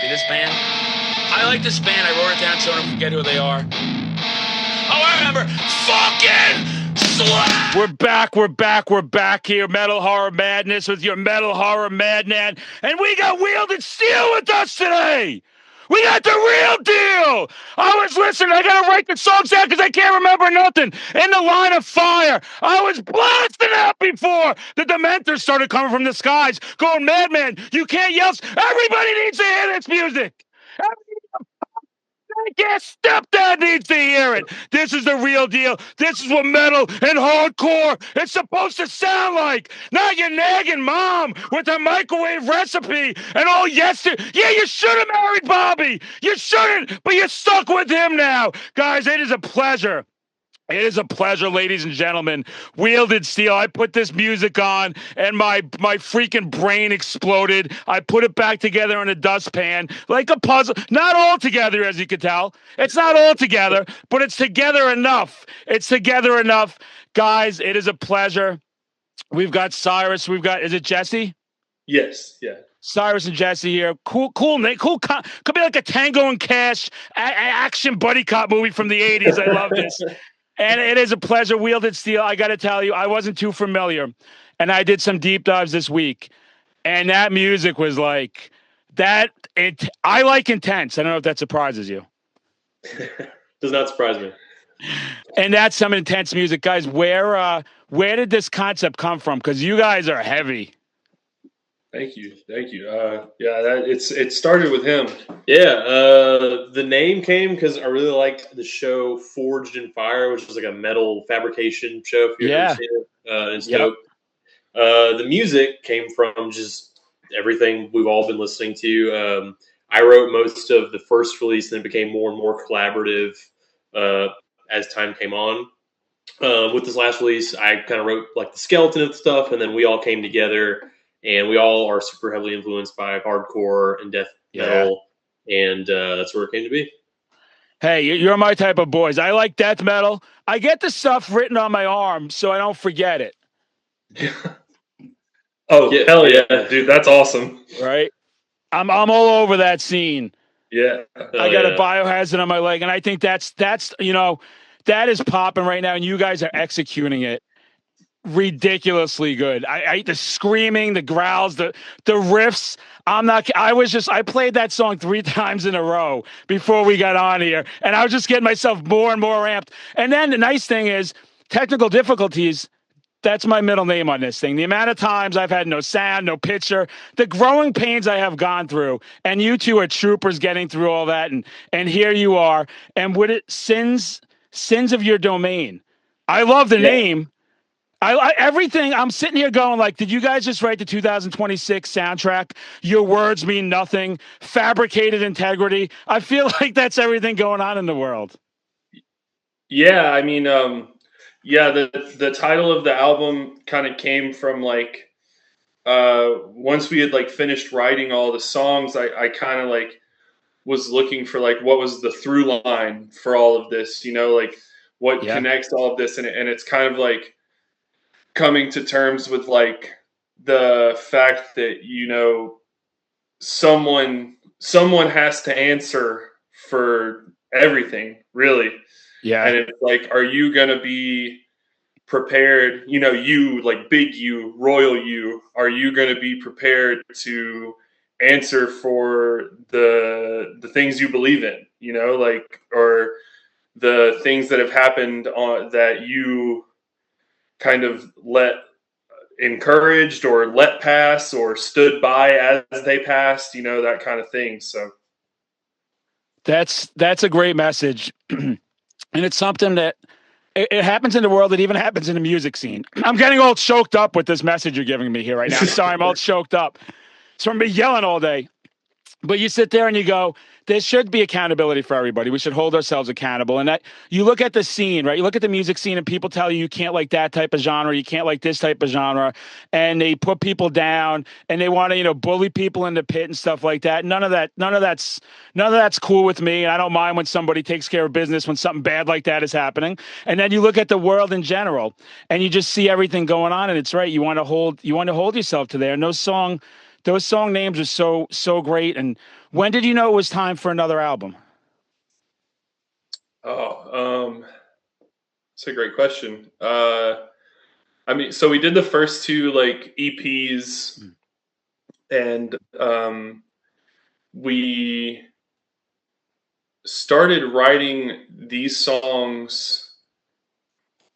This band? I like this band. I wrote it down so I don't forget who they are. Oh, I remember. Fucking Slap! We're back here. Metal Horror Madness with your Metal Horror Madman. And we got Wielded Steel with us today. We got the real deal. I was listening. I got to write the songs down because I can't remember nothing. In the Line of Fire. I was blasting out before the Dementors started coming from the skies going, Madman, you can't yell. Everybody needs to hear this music. Yes, stepdad needs to hear it. This is the real deal. This is what metal and hardcore is supposed to sound like. Not your nagging mom with a microwave recipe and all yesterday. Yeah, you should have married Bobby. You shouldn't, but you're stuck with him now. Guys, it is a pleasure. It is a pleasure, ladies and gentlemen. Wielded Steel. I put this music on, and my freaking brain exploded. I put it back together in a dustpan like a puzzle. Not all together, as you can tell. It's not all together, but it's together enough. It's together enough. Guys, it is a pleasure. We've got Cyrus. We've got, is it Jesse? Yes, yeah. Cyrus and Jesse here. Cool. Could be like a Tango and Cash action buddy cop movie from the 80s. I love this. And it is a pleasure. Wielded Steel, I got to tell you, I wasn't too familiar. And I did some deep dives this week. And that music was like that. I like intense. I don't know if that surprises you. Does not surprise me. And that's some intense music. Guys, where did this concept come from? Because you guys are heavy. Thank you. It started with him. Yeah, the name came because I really liked the show Forged in Fire, which was like a metal fabrication show. If you've ever seen it, it's dope. The music came from just everything we've all been listening to. I wrote most of the first release, and it became more and more collaborative as time came on. With this last release, I kind of wrote like the skeleton of stuff, and then we all came together. And we all are super heavily influenced by hardcore and death metal, and that's where it came to be. Hey, you're my type of boys. I like death metal. I get the stuff written on my arm so I don't forget it. Hell yeah, dude, that's awesome. Right? I'm all over that scene. Yeah, I got a biohazard on my leg, and I think that's that is popping right now, and you guys are executing it ridiculously good. I the screaming, the growls, the riffs. I played that song 3 times in a row before we got on here, and I was just getting myself more and more amped. And then the nice thing is technical difficulties. That's my middle name on this thing. The amount of times I've had no sound, no picture, the growing pains I have gone through, and you two are troopers getting through all that, and here you are. And with it, sins of your domain. I love the name. Everything. I'm sitting here going like, did you guys just write the 2026 soundtrack? Your words mean nothing. Fabricated integrity. I feel like that's everything going on in the world. Yeah, I mean, the title of the album kind of came from like once we had like finished writing all the songs, I kind of like was looking for like what was the through line for all of this, like what connects all of this, and it's kind of like coming to terms with like the fact that someone has to answer for everything, really. Yeah. And it's like, are you gonna be prepared, you like big you, royal you, are you gonna be prepared to answer for the things you believe in, or the things that have happened that you kind of encouraged or let pass or stood by as they passed, that kind of thing. So that's a great message. And it's something that it happens in the world. It even happens in the music scene. I'm getting all choked up with this message you're giving me here right now. I'm sorry, I'm all choked up. It's from me yelling all day. But you sit there and you go, there should be accountability for everybody. We should hold ourselves accountable. And that you look at the scene, right? You look at the music scene and people tell you can't like that type of genre. You can't like this type of genre. And they put people down and they want to, bully people in the pit and stuff like that. None of that's cool with me. And I don't mind when somebody takes care of business when something bad like that is happening. And then you look at the world in general and you just see everything going on. And it's right. You want to hold yourself to there. No song Those song names are so great. And when did you know it was time for another album? It's a great question. I mean, so we did the first two like EPs, and we started writing these songs.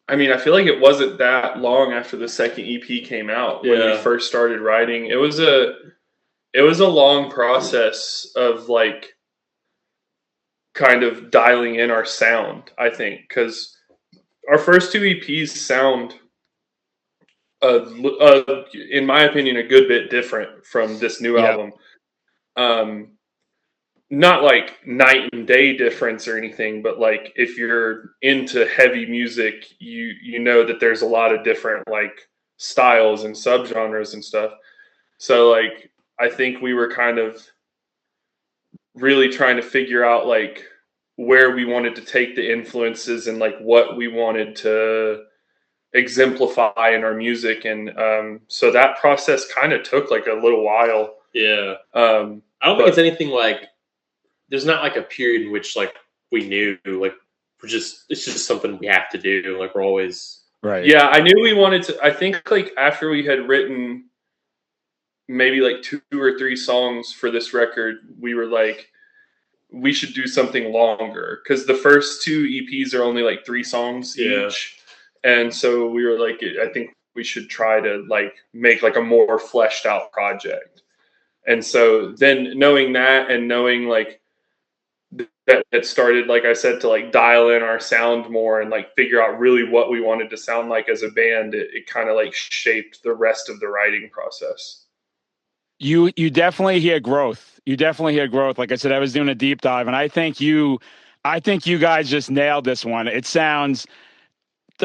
I mean, I feel like it wasn't that long after the second EP came out when we first started writing. It was a long process of like kind of dialing in our sound, I think, because our first two EPs sound in my opinion, a good bit different from this new album. Not like night and day difference or anything, but like if you're into heavy music, you know that there's a lot of different like styles and subgenres and stuff. So like I think we were kind of really trying to figure out like where we wanted to take the influences and like what we wanted to exemplify in our music, and so that process kind of took like a little while. I don't think it's anything like there's not like a period in which like we knew like it's just something we have to do, like we're always right. I knew we wanted to. I think like after we had written maybe like 2 or 3 songs for this record, we were like, we should do something longer, because the first 2 EPs are only like 3 songs each. And so we were like, I think we should try to like make like a more fleshed out project. And so then knowing that and knowing like that it started, like I said, to like dial in our sound more and like figure out really what we wanted to sound like as a band, it kind of like shaped the rest of the writing process. You definitely hear growth. You definitely hear growth. Like I said, I was doing a deep dive, and I think you guys just nailed this one. It sounds,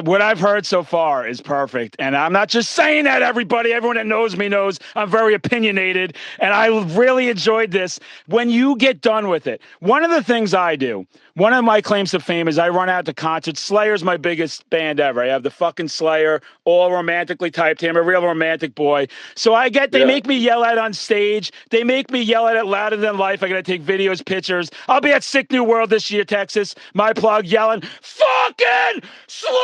what I've heard so far is perfect. And I'm not just saying that, everybody. Everyone that knows me knows I'm very opinionated, and I really enjoyed this. When you get done with it, one of the things I do, one of my claims to fame is I run out to concerts. Slayer's my biggest band ever. I have the fucking Slayer, all romantically typed. I'm a real romantic boy. So they make me yell at on stage. They make me yell at it louder than life. I got to take videos, pictures. I'll be at Sick New World this year, Texas. My plug, yelling, fucking Slayer!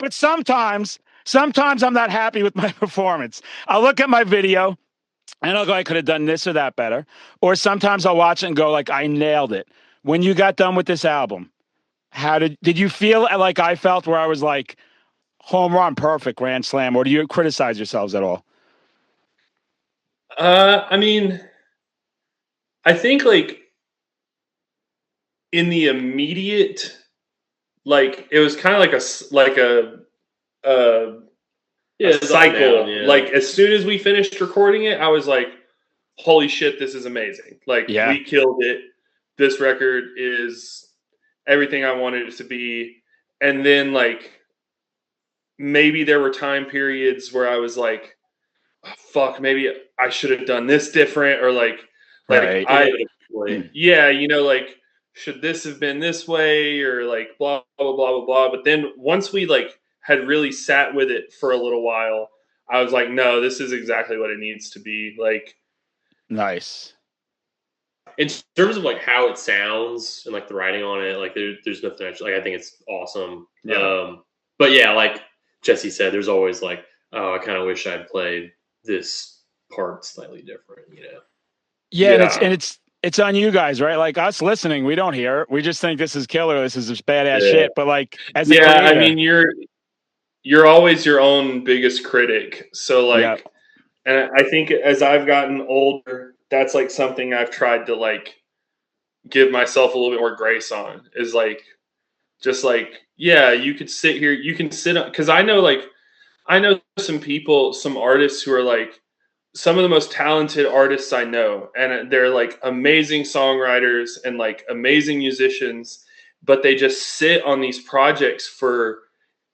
But sometimes I'm not happy with my performance. I'll look at my video and I'll go, I could have done this or that better. Or sometimes I'll watch it and go like, I nailed it. When you got done with this album, how did you feel like I felt, where I was like, home run, perfect, grand slam? Or do you criticize yourselves at all? I mean, I think like in the immediate, like it was kind of like a cycle. Like as soon as we finished recording it, I was like, holy shit, this is amazing. Like we killed it. This record is everything I wanted it to be. And then like maybe there were time periods where I was like, oh, fuck, maybe I should have done this different, or like you know, like should this have been this way, or like blah blah blah blah blah. But then once we like had really sat with it for a little while, I was like, no, this is exactly what it needs to be. Like, nice. In terms of like how it sounds and like the writing on it, like there's nothing actually, like I think it's awesome. But yeah, like Jesse said, there's always like, oh, I kind of wish I'd played this part slightly different, you know? And it's on you guys, right? Like us listening, we don't hear it. We just think this is killer. This is just badass shit. But like, as a creator, I mean, you're always your own biggest critic. So like, and I think as I've gotten older, that's like something I've tried to like give myself a little bit more grace on, is like, just like, you could sit here, you can sit up, because I know some artists who are like some of the most talented artists I know, and they're like amazing songwriters and like amazing musicians, but they just sit on these projects for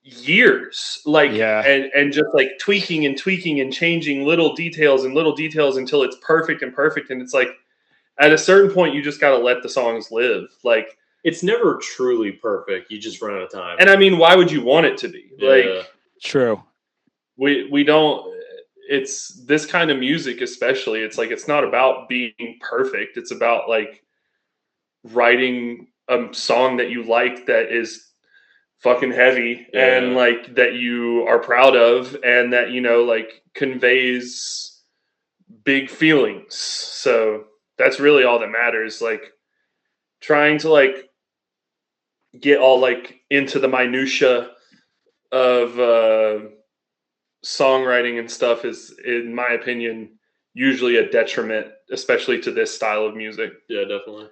years, like and just like tweaking and changing little details until it's perfect, and it's like at a certain point you just got to let the songs live. Like it's never truly perfect, you just run out of time. And I mean, why would you want it to be? Like true. We don't, it's this kind of music, especially. It's like it's not about being perfect. It's about like writing a song that you like that is fucking heavy and like that you are proud of and that like conveys big feelings. So that's really all that matters. Like trying to like get all like into the minutia of songwriting and stuff is, in my opinion, usually a detriment, especially to this style of music. Yeah, definitely.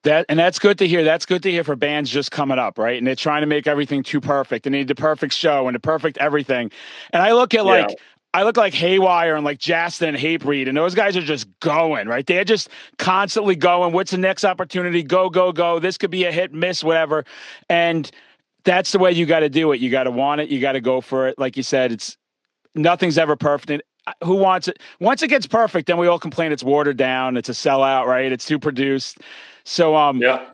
That's good to hear. That's good to hear for bands just coming up, right? And they're trying to make everything too perfect. They need the perfect show and the perfect everything. And I look at like Haywire and like Justin and Hatebreed, and those guys are just going, right? They're just constantly going. What's the next opportunity? Go, go, go. This could be a hit, miss, whatever. And that's the way you got to do it. You got to want it. You got to go for it. Like you said, nothing's ever perfect. Who wants it? Once it gets perfect, then we all complain it's watered down. It's a sellout, right? It's too produced. So, Yeah.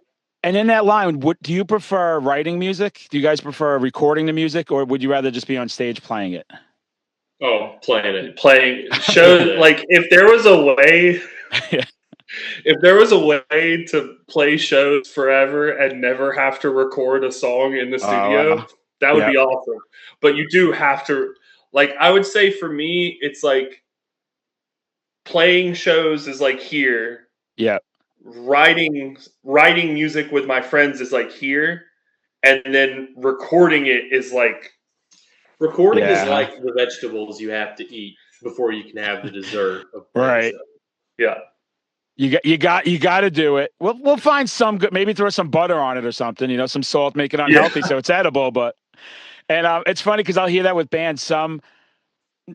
And in that line, do you prefer writing music? Do you guys prefer recording the music, or would you rather just be on stage playing it? Oh, playing shows. Like if there was a way, if there was a way to play shows forever and never have to record a song in the studio, that would be awesome. But you do have to. Like I would say for me, it's like playing shows is like here. Yeah. Writing music with my friends is like here, and then recording it is like is like the vegetables you have to eat before you can have the dessert of right. Show. Yeah. You got to do it. We'll find some good. Maybe throw some butter on it or something. Some salt, make it unhealthy so it's edible. But it's funny because I'll hear that with bands. Some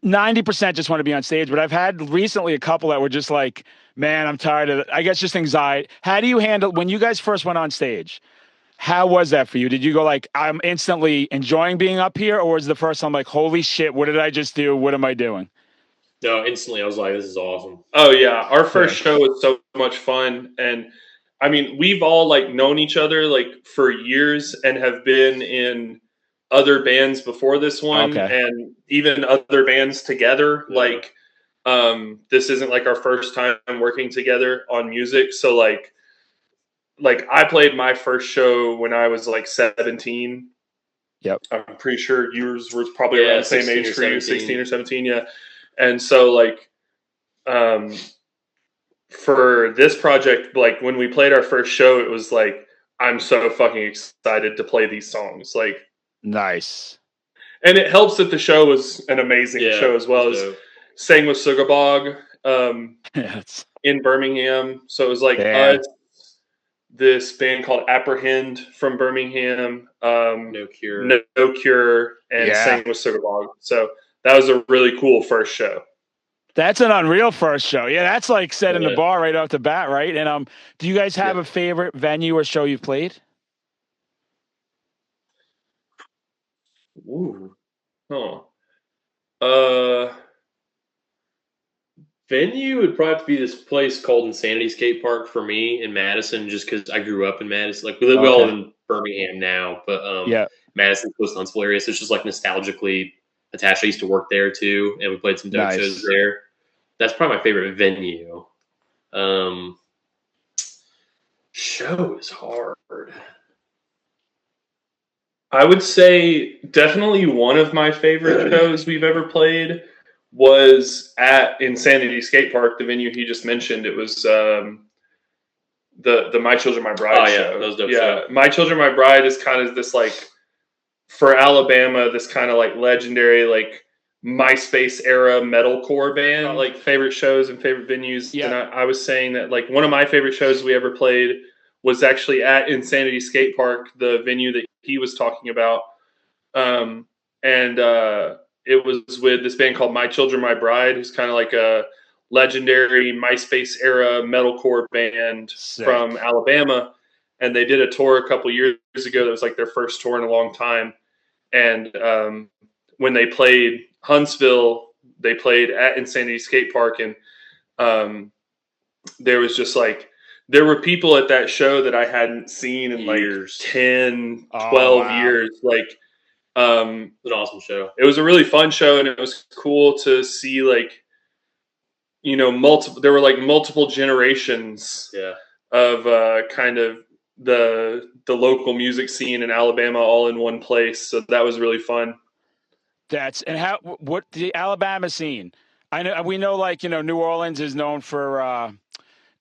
90% just want to be on stage, but I've had recently a couple that were just like, man, I'm tired of it. I guess just anxiety. How do you handle when you guys first went on stage? How was that for you? Did you go like, I'm instantly enjoying being up here, or was the first time like, holy shit, what did I just do? What am I doing? No, instantly I was like, this is awesome. Oh yeah, our first show was so much fun, and I mean, we've all like known each other like for years and have been in other bands before this one, and even other bands together. Yeah. Like, this isn't like our first time working together on music, so like I played my first show when I was like 17. Yep. I'm pretty sure yours was probably around the same age for you, 16 or 17. Yeah. And so like, for this project, like when we played our first show, it was like, I'm so fucking excited to play these songs. Like, nice. And it helps that the show was an amazing show as well. As sang with Sugarbog in Birmingham. So it was like us, this band called Apprehend from Birmingham, No Cure, and sang with Sugarbog. So that was a really cool first show. That's an unreal first show. Yeah, that's like setting the bar right off the bat, right? And do you guys have a favorite venue or show you've played? Ooh. Venue would probably have to be this place called Insanity Skate Park for me in Madison, just because I grew up in Madison. Like we all live in Birmingham now, but Madison's close to Huntsville area, so it's just like nostalgically attached. I used to work there too, and we played some dope shows there. That's probably my favorite venue. Show is hard. I would say definitely one of my favorite shows we've ever played was at Insanity Skate Park, the venue he just mentioned. It was the My Children, My Bride show. That was dope show. My Children, My Bride is kind of this like, for Alabama, this kind of like legendary like MySpace era metalcore band. Like favorite shows and favorite venues. Yeah. And I was saying that like one of my favorite shows we ever played was actually at Insanity Skate Park, the venue that he was talking about. It was with this band called My Children, My Bride, who's kind of like a legendary MySpace era metalcore band from Alabama. And they did a tour a couple years ago that was like their first tour in a long time. And when they played Huntsville, they played at Insanity Skate Park. And there was just like, there were people at that show that I hadn't seen in like 10, 12 years. Like, It's an awesome show. It was a really fun show, and it was cool to see like, multiple. There were like multiple generations of kind of the local music scene in Alabama all in one place. So that was really fun. What the Alabama scene? We know like New Orleans is known for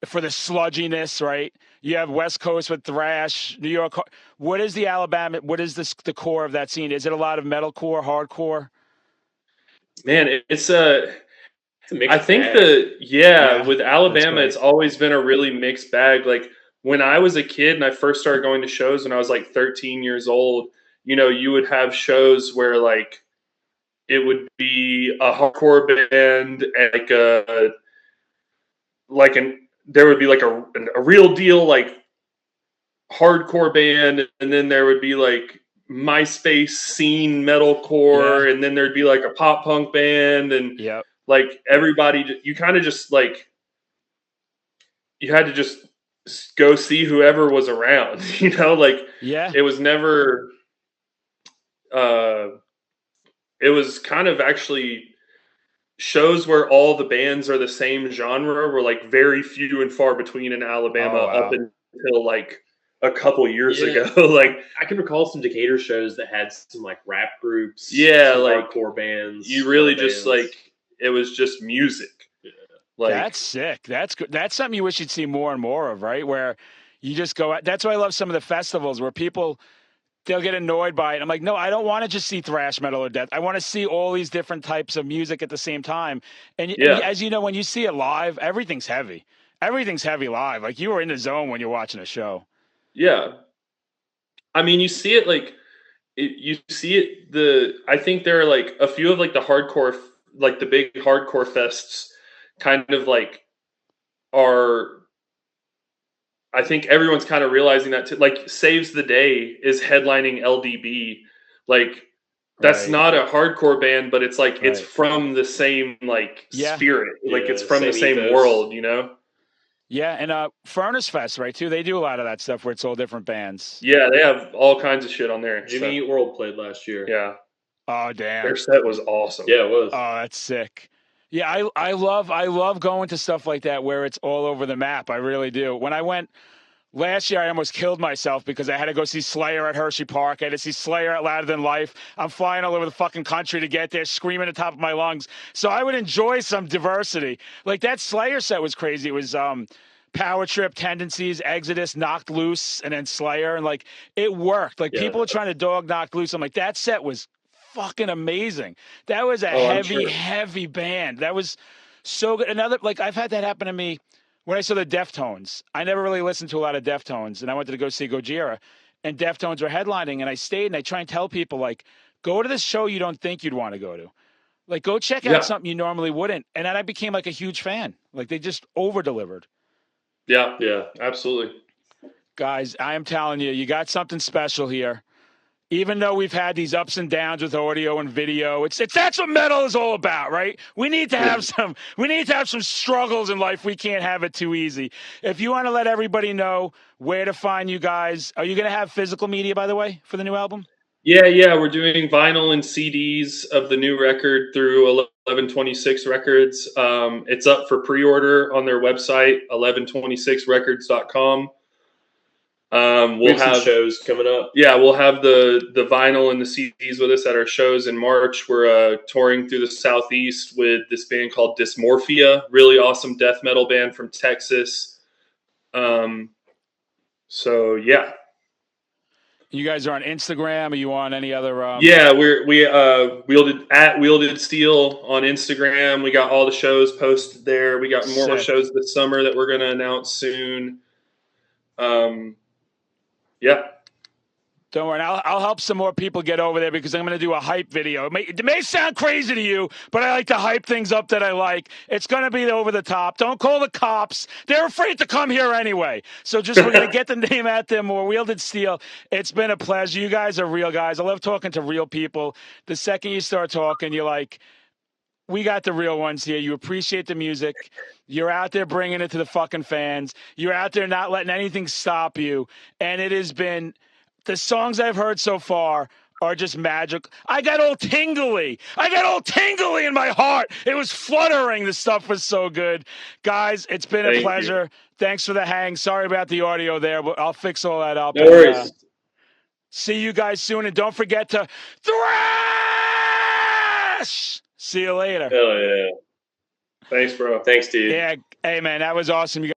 the sludginess, right? You have West Coast with thrash, New York. What is the Alabama? What is the core of that scene? Is it a lot of metalcore, hardcore? Man, it's a I think bag. with Alabama, it's always been a really mixed bag. Like when I was a kid and I first started going to shows when I was like 13 years old, you would have shows where like it would be a hardcore band and there would be like a real deal like hardcore band, and then there would be like MySpace scene metalcore, and then there'd be like a pop punk band, and like everybody, you kind of just like you had to just go see whoever was around, it was never. It was kind of actually shows where all the bands are the same genre were like very few and far between in Alabama up until like a couple years ago. Like I can recall some Decatur shows that had some like rap groups, some like hardcore bands. You really just bands. Like it was just music. Yeah. Like that's sick. That's good. That's something you wish you'd see more and more of, right? Where you just go. That's why I love some of the festivals where people. They'll get annoyed by it. I'm like, no, I don't want to just see thrash metal or death. I want to see all these different types of music at the same time. And as you know, when you see it live, everything's heavy. Everything's heavy live. Like you were in the zone when you're watching a show. Yeah. I mean, you see it like you see it. I think there are like a few of like the hardcore, like the big hardcore fests, kind of like are. I think everyone's kind of realizing that too. Like Saves the Day is headlining LDB. Like that's not a hardcore band, but it's like it's from the same like spirit. Like it's from the same world, Yeah, and Furnace Fest, right, too. They do a lot of that stuff where it's all different bands. Yeah, they have all kinds of shit on there. Jimmy Eat World played last year. Yeah. Oh, damn. Their set was awesome. Yeah, it was. Oh, that's sick. Yeah, I love going to stuff like that where it's all over the map. I really do. When I went last year, I almost killed myself because I had to go see Slayer at Hershey Park. I had to see Slayer at Louder Than Life. I'm flying all over the fucking country to get there, screaming at the top of my lungs. So I would enjoy some diversity. Like that Slayer set was crazy. It was Power Trip, Tendencies, Exodus, Knocked Loose, and then Slayer. And like it worked. Like people were trying to dog Knocked Loose. I'm like, that set was fucking amazing. That was a heavy band. That was so good. Another, like I've had that happen to me when I saw the Deftones. I never really listened to a lot of Deftones, and I wanted to go see Gojira, and Deftones were headlining, and I stayed, and I try and tell people, like, go to this show you don't think you'd want to go to. Like, go check out something you normally wouldn't. And then I became like a huge fan. Like, they just over-delivered. Yeah, absolutely. Guys, I am telling you, you got something special here. Even though we've had these ups and downs with audio and video, that's what metal is all about, right? We need to have some struggles in life. We can't have it too easy. If you want to let everybody know where to find you guys, are you going to have physical media, by the way, for the new album? Yeah, we're doing vinyl and CDs of the new record through 1126 Records. It's up for pre-order on their website, 1126records.com. We'll have shows coming up. Yeah, we'll have the vinyl and the CDs with us at our shows in March. We're touring through the Southeast with this band called Dysmorphia, really awesome death metal band from Texas. So yeah. You guys are on Instagram. Are you on any other? Yeah, we Wielded Steel on Instagram. We got all the shows posted there. We got more shows this summer that we're going to announce soon. Yeah. Don't worry. I'll help some more people get over there because I'm going to do a hype video. It may sound crazy to you, but I like to hype things up that I like. It's going to be over the top. Don't call the cops. They're afraid to come here anyway. So we're going to get the name out there more. Wielded Steel. It's been a pleasure. You guys are real guys. I love talking to real people. The second you start talking, you're like, we got the real ones here. You appreciate the music. You're out there bringing it to the fucking fans. You're out there not letting anything stop you. And it has been, the songs I've heard so far are just magic. I got all tingly. In my heart. It was fluttering. The stuff was so good. Guys, it's been a pleasure. Thanks for the hang. Sorry about the audio there, but I'll fix all that up. No worries. See you guys soon. And don't forget to thrash. See you later. Hell yeah. Thanks, bro. Thanks, dude. Yeah. Hey, man, that was awesome. You